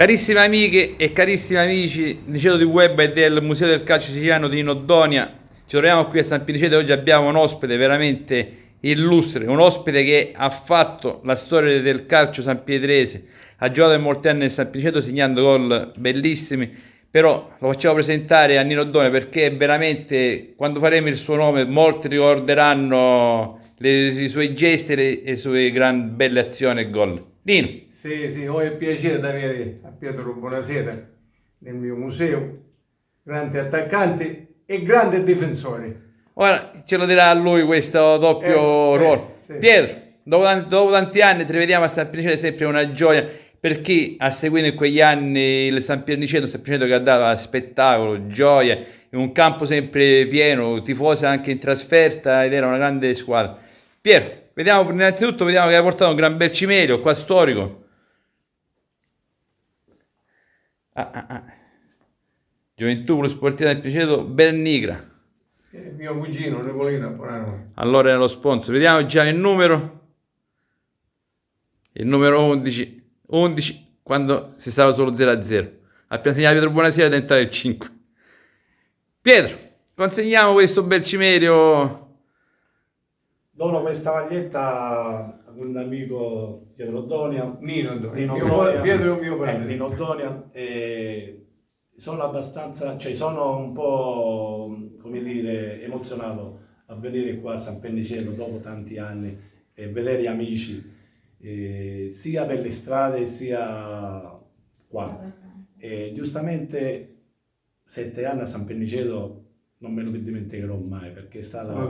Carissime amiche e carissimi amici di Ceto di Web e del Museo del Calcio Siciliano di Nino Donia, ci troviamo qui a San Piniceto e oggi abbiamo un ospite veramente illustre, un ospite che ha fatto la storia del calcio sanpietrese, ha giocato in molti anni nel San Piniceto segnando gol bellissimi, però lo facciamo presentare a Nino Donia perché veramente quando faremo il suo nome molti ricorderanno i suoi gesti e le sue gran belle azioni e gol. Nino. Sì, ho il piacere di avere a Pietro Buonasera nel mio museo, grande attaccante e grande difensore. Ora ce lo dirà a lui questo doppio ruolo. Sì. Pietro, dopo tanti anni ti rivediamo a San Piniceto, è sempre una gioia per chi ha seguito in quegli anni il San Piniceto che ha dato spettacolo, gioia, in un campo sempre pieno, tifosi anche in trasferta ed era una grande squadra. Pietro, innanzitutto vediamo che hai portato un gran bel cimelio qua storico. Gioventù Plus Sportiva del Piniceto Bernigra. Mio cugino Nicolino Bonanno. Allora era lo sponsor. Vediamo già il numero 11 quando si stava solo 0-0. Appena segnato Pietro Buonasera è diventato il 5. Pietro, consegniamo questo bel cimelio. Dono questa maglietta a un amico Pietro Donia, Nino Donia. Donia, Pietro è un mio padre. Nino Donia, e sono abbastanza, cioè sono un po', come dire, emozionato a venire qua a San Piniceto dopo tanti anni e vedere gli amici, sia per le strade sia qua. E giustamente 7 anni a San Piniceto non me lo dimenticherò mai perché è stata Sono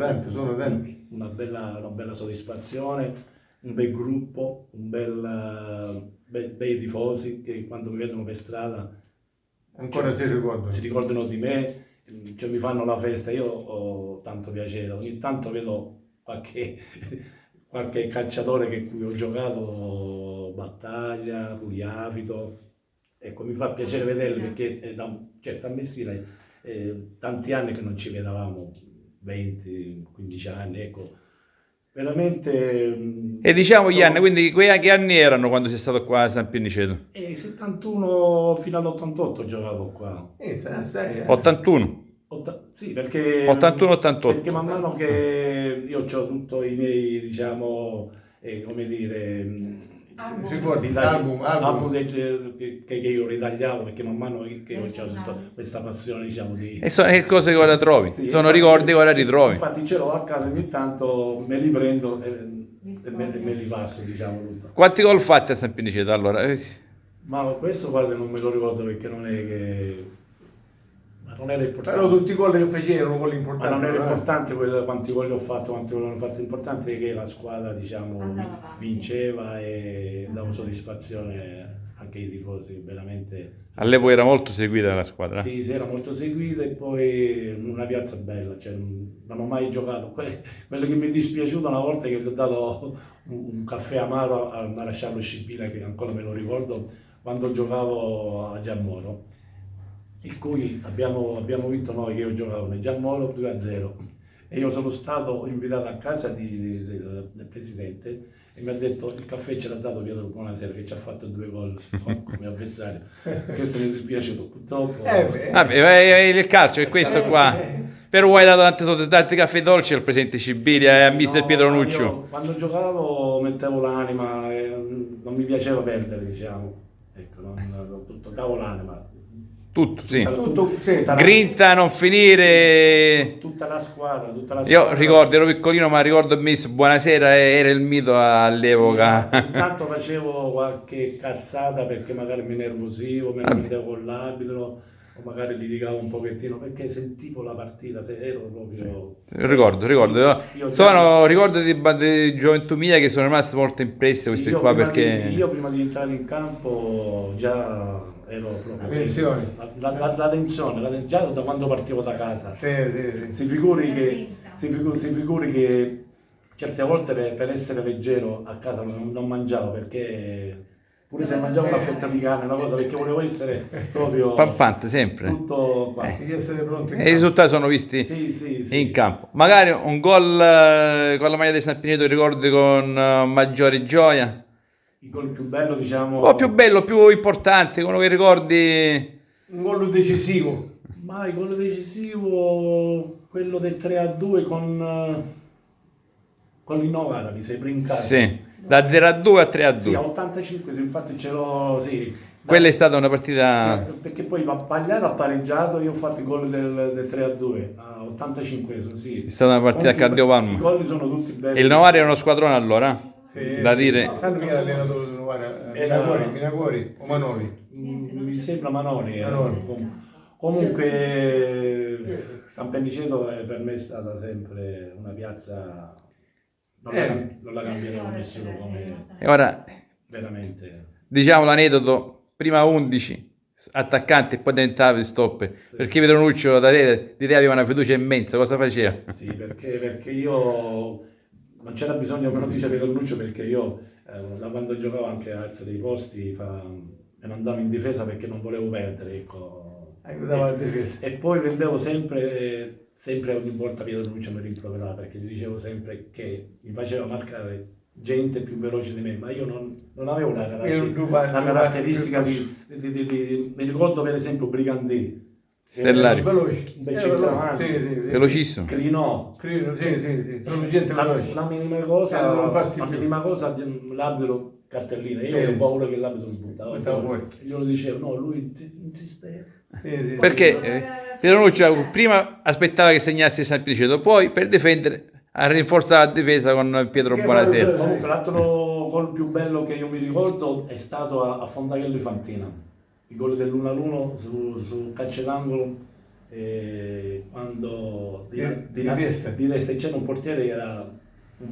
tanti. una bella soddisfazione, un bel gruppo, bei tifosi che quando mi vedono per strada Ancora si ricordano di me, cioè mi fanno la festa. Io ho tanto piacere, ogni tanto vedo qualche calciatore che cui ho giocato, Battaglia, Pugliafito, ecco, mi fa piacere vederli perché a Messina tanti anni che non ci vedevamo, 20-15 anni, ecco, veramente. E diciamo gli anni, quindi che anni erano quando sei stato qua a San Piniceto? 71 fino all'88 ho giocato qua. 81? Sì, perché 81-88. perché man mano che io ho tutti i miei, diciamo, come dire, album che io ritagliavo, perché man mano che io ho questa passione, diciamo, di. E sono che cose che ora trovi? Sì, sono ricordi che ora ritrovi. Infatti ce l'ho a casa, ogni tanto me li prendo e me li passo, diciamo, tutto. Quanti gol fatti a San Piniceto allora? Ma questo, guarda, non me lo ricordo perché non è che. Ma non era importante. Però tutti i gol che facevano quelli Ma importanti. non era importante quanti gol ho fatto, quanti gol hanno fatto, l'importante è che la squadra, diciamo, vinceva e dava soddisfazione anche ai tifosi, veramente. All'epoca era molto seguita la squadra. Sì, era molto seguita e poi una piazza bella, cioè non ho mai giocato. Quello che mi è dispiaciuto una volta è che gli ho dato un caffè amaro al maresciallo Scibilla, che ancora me lo ricordo, quando giocavo a Giammoro, in cui abbiamo vinto noi, che io giocavo nel Giammoro 2-0 e io sono stato invitato a casa del presidente e mi ha detto il caffè ce l'ha dato Pietro Buonasera che ci ha fatto 2 gol come avversario. Questo mi è dispiaciuto purtroppo. Vabbè, il calcio è questo qua. Però vuoi dato tanti caffè dolci al presidente Scibilla e a mister Pietro Nuccio. Io, quando giocavo mettevo l'anima e non mi piaceva perdere, diciamo. Ecco, davo l'anima. Tutto, sì. Grinta, non finire. Tutta la squadra. Io ricordo, ero piccolino, ma ricordo benissimo, Buonasera era il mito all'epoca. Sì, intanto facevo qualche cazzata perché magari mi nervosivo, me ne prendevo con l'arbitro, o magari litigavo un pochettino perché sentivo la partita, ero proprio. Ricordo. Sono ricordi di gioventù mia che sono rimaste molto impresse queste qua perché. Io prima di entrare in campo già ero proprio la tensione, già da quando partivo da casa. Si figuri che certe volte per essere leggero a casa non mangiavo, perché pure se mangiavo una fetta di carne, una cosa, perché volevo essere proprio pampante sempre. Tutto qua. Di essere pronto E i risultati sono visti in campo. Magari un gol con la maglia di San Piniceto ricordi con maggiore gioia? il gol più bello, diciamo... O più bello, più importante, quello che ricordi... Un gol decisivo. Ma il gol decisivo, quello del 3-2 con l'Innovara, mi sembra in casa. Sì, da 0-2 a 3-2. Sì, a 85, infatti c'ero, sì. Quella è stata una partita... Sì, perché poi Pagliaro ha pareggiato, io ho fatto il gol del 3-2 a 85, sì. È stata una partita a Comunque, Cardiopalma. I gol sono tutti belli. E il Novara era uno squadrone allora? Sì, Da sì. dire... Quando mi era allenatore del Novara? Era- Minagori o Manoli? Mi sembra Manoli. Manoli. Comunque San Penniceto per me è stata sempre una piazza, non la cambieremo nessuno come E ora, veramente. diciamo l'aneddoto, prima 11 attaccanti e poi diventavi stopper. Sì. Perché Vetronuccio da te, di te aveva una fiducia immensa, cosa faceva? Sì, perché io non c'era bisogno che non diceva Vetronuccio, perché io da quando giocavo anche a altri posti me ne andavo in difesa perché non volevo perdere, ecco. Aiutava la difesa. E poi prendevo sempre ogni volta Vetronuccio mi rimproverava, perché gli dicevo sempre che mi faceva marcare gente più veloce di me, ma io non avevo la caratteristica mi ricordo per esempio Brigandì, Stellari. Veloci. un bel centravanti, Sì, sì. Velocissimo. Crinò. Sì. Sono gente veloce. La minima Non cosa, passi più. l'arbitro cartellina, io Sì. avevo paura che l'arbitro mi buttava Buttava fuori. fuori. Io lo dicevo, no, lui insisteva. Sì. Perché Vetronuccio prima aspettava che segnasse San Piniceto, poi per difendere ha rinforzato la difesa con Pietro Sì, Buonasera. Comunque l'altro gol più bello che io mi ricordo è stato a Fondaghello Fantina, il gol dell'1-1 su calcio d'angolo, quando Di testa. c'era un portiere che era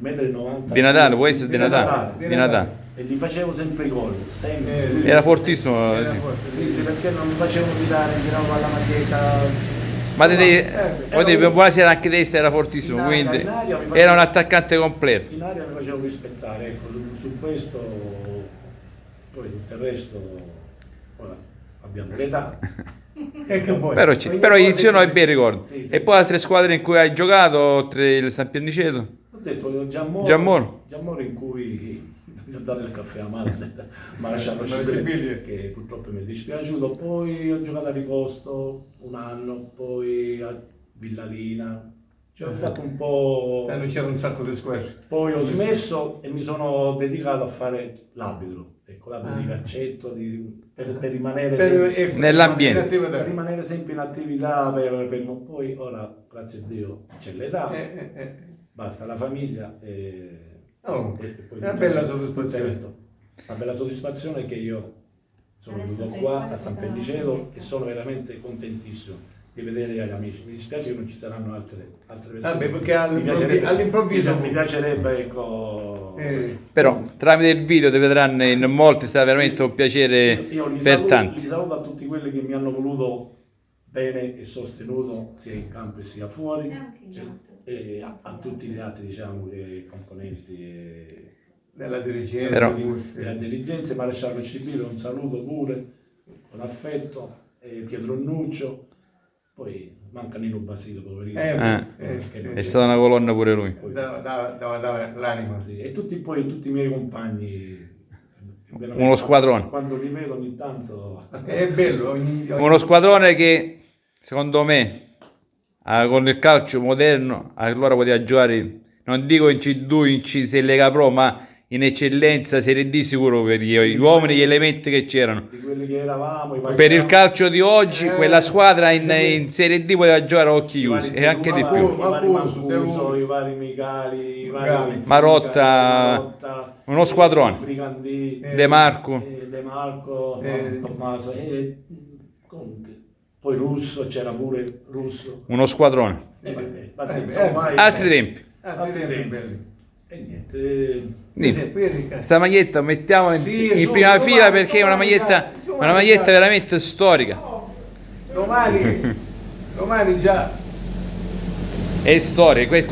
1,90 m. Di Natale, può essere di Natale. Di Di Natale. E gli facevo sempre i gol, sempre. Era fortissimo. Era forte. Sì, perché non mi facevano tiravo alla maglietta. Ma te Era devi, un- Buonasera anche destra era fortissimo, in aria- quindi in aria mi era un faceva- attaccante completo. In aria mi facevo rispettare, ecco, su questo, poi tutto il resto, ora abbiamo l'età. Ecco poi. Però, Ogni però cosa iniziano è ai bei ricordi. Sì, sì. E poi altre squadre in cui hai giocato, oltre il San Pierniceto? Ho detto Giammoro Giammoro. in cui mi ho dato il caffè a mano, mi ha lasciato Ma scibile, Scibile. che purtroppo mi è dispiaciuto. Poi ho giocato a Ricosto un anno, poi a Villalina, cioè ho fatto un po'. C'era un sacco di squadre. Poi ho smesso e mi sono dedicato a fare l'arbitro, ecco, l'arbitro di calcetto, per rimanere sempre, Nell'ambiente. per rimanere sempre in attività, poi ora, grazie a Dio, c'è l'età, basta la famiglia Oh, e poi una tutto- bella tutto è soddisfazione. detto. Una bella soddisfazione che io sono Adesso venuto sei qua qua, a San portano Pelliceto avanti. e sono veramente contentissimo di vedere gli amici. Mi dispiace che non ci saranno altre persone. Vabbè, perché Mi all'improvviso- mi piacerebbe, ecco. Però tramite il video ti vedranno in molti, è stato veramente un piacere Io li per saluto, tanti. li saluto a tutti quelli che mi hanno voluto bene e sostenuto sia in campo e sia fuori, E anche gli altri. e a tutti gli altri, diciamo, componenti Della dirigenza. Però- della dirigenza, Maresciallo Cibile, un saluto pure con affetto, e Pietro Nuccio, poi manca Nino Basile, poverino. Che non È c'è. stata una colonna pure lui. Dava l'anima. Sì, e tutti i miei compagni. veramente, Uno squadrone. Quando li vedo ogni tanto. È bello. Uno squadrone che, secondo me, con il calcio moderno, allora poteva giocare, non dico in C2, in C6 Lega Pro, ma in eccellenza Serie D sicuro per gli uomini, gli elementi che c'erano. Di quelli che eravamo, i vari- Per il calcio di oggi, quella squadra in Serie D poteva giocare a occhi i vari chiusi e anche di Mancuso, più. i vari Mancuso, Mancuso, i vari Micali, i vari Micali. Pizzica, Marotta, Marotta, uno squadrone. Brigandì, De Marco. De Marco, Tommaso, comunque. Poi Russo, c'era pure Russo. Uno squadrone. Insomma, Altri tempi. Altri tempi belli. E niente. Niente. Sta maglietta mettiamola in, Sì, in su, prima domani, fila perché è una domani, maglietta, domani, una maglietta dai. veramente storica. Domani già. È storica, è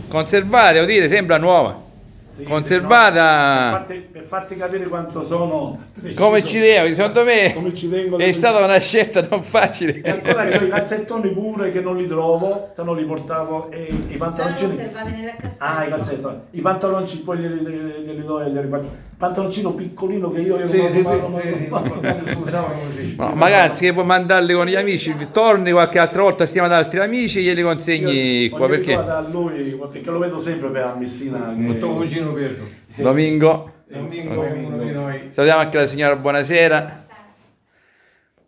conservata, devo dire, sembra nuova. Sì, Conservata. no, per farti capire quanto sono Come preciso, ci devo, secondo me come ci tengo è stata una scelta non facile. E ancora c'ho i calzettoni pure che non li trovo, se no li portavo, e i Sono pantaloncini. conservate nella cassetta. Ah, i calzettoni. I pantaloncini poi glieli do e glieli faccio. pantaloncino piccolino che io ero Sì, sì, ma- sì, quando si usavano così. No, magari che puoi mandarli con gli amici, torni qualche altra volta assieme ad altri amici e glieli consegni qua, voglio perché ricordare a lui, perché lo vedo sempre per a Messina. Molto vicino Pietro. Domingo, Domingo è uno di noi. salutiamo anche la signora, buonasera.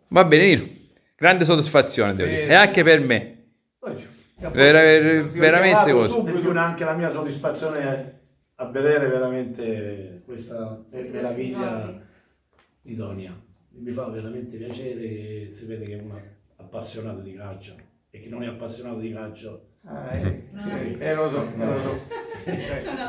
Va bene, Nino, grande soddisfazione devo Sì, dire. sì. E anche per me. Veramente così. E più anche la mia soddisfazione a vedere veramente questa meraviglia di Donia. Mi fa veramente piacere che si vede che è uno appassionato di calcio e chi non è appassionato di calcio. Lo so.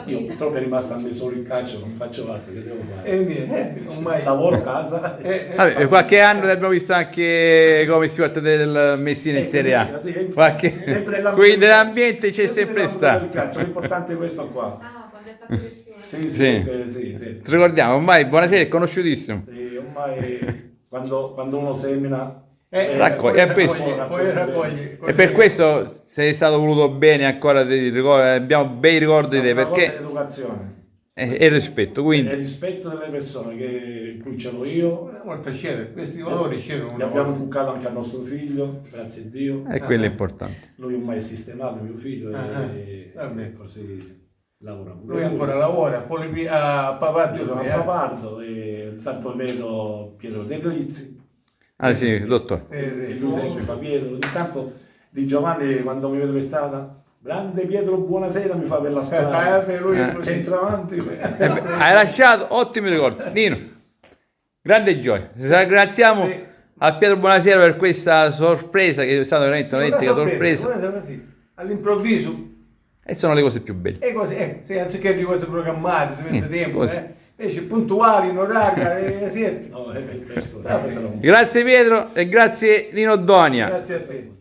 Io purtroppo è rimasto a me solo il calcio, non faccio altro, che devo fare? Ormai. Lavoro a casa. Vabbè, per qualche anno abbiamo visto anche come si tratta del Messina in Serie A. Sì, infatti, Qualche... sempre nell'ambito Quindi del nell'ambiente c'è sempre nell'ambito stato. del calcio, l'importante è questo qua. Ah, quando è fatto le scuole. Sì, Sì. sì. Ti ricordiamo, ormai buonasera è conosciutissimo. Sì, ormai quando uno semina raccoglie, è questo. Poi raccogli. E per questo sei stato voluto bene ancora, abbiamo bei ricordi di te, perché l'educazione è rispetto, e quindi il rispetto delle persone che in cui ce l'ho io, Una volta c'era, questi valori c'erano li una abbiamo volta. inculcato anche al nostro figlio, grazie a Dio. è quello importante. Lui ormai è sistemato, mio figlio, e vabbè. così lavora pure Lui ancora lavora, poi a papà Io sono a Papardo e intanto vedo Pietro De Glizzi. Ah sì, dottore. E lui sempre fa Pietro, ogni tanto di Giovanni quando mi vede per strada, grande Pietro, buonasera, mi fa per la strada, lui è così. centravanti. Hai lasciato ottimi ricordi. Nino, grande gioia. Ringraziamo Sì. a Pietro Buonasera per questa sorpresa, che è stata veramente una autentica sorpresa. Così, all'improvviso. E sono le cose più belle. E così, se anziché di cose programmate, si mette tempo, così. invece puntuali, in orario, siete. No, questo, questo non- Grazie Pietro e grazie Nino Donia. Grazie a te.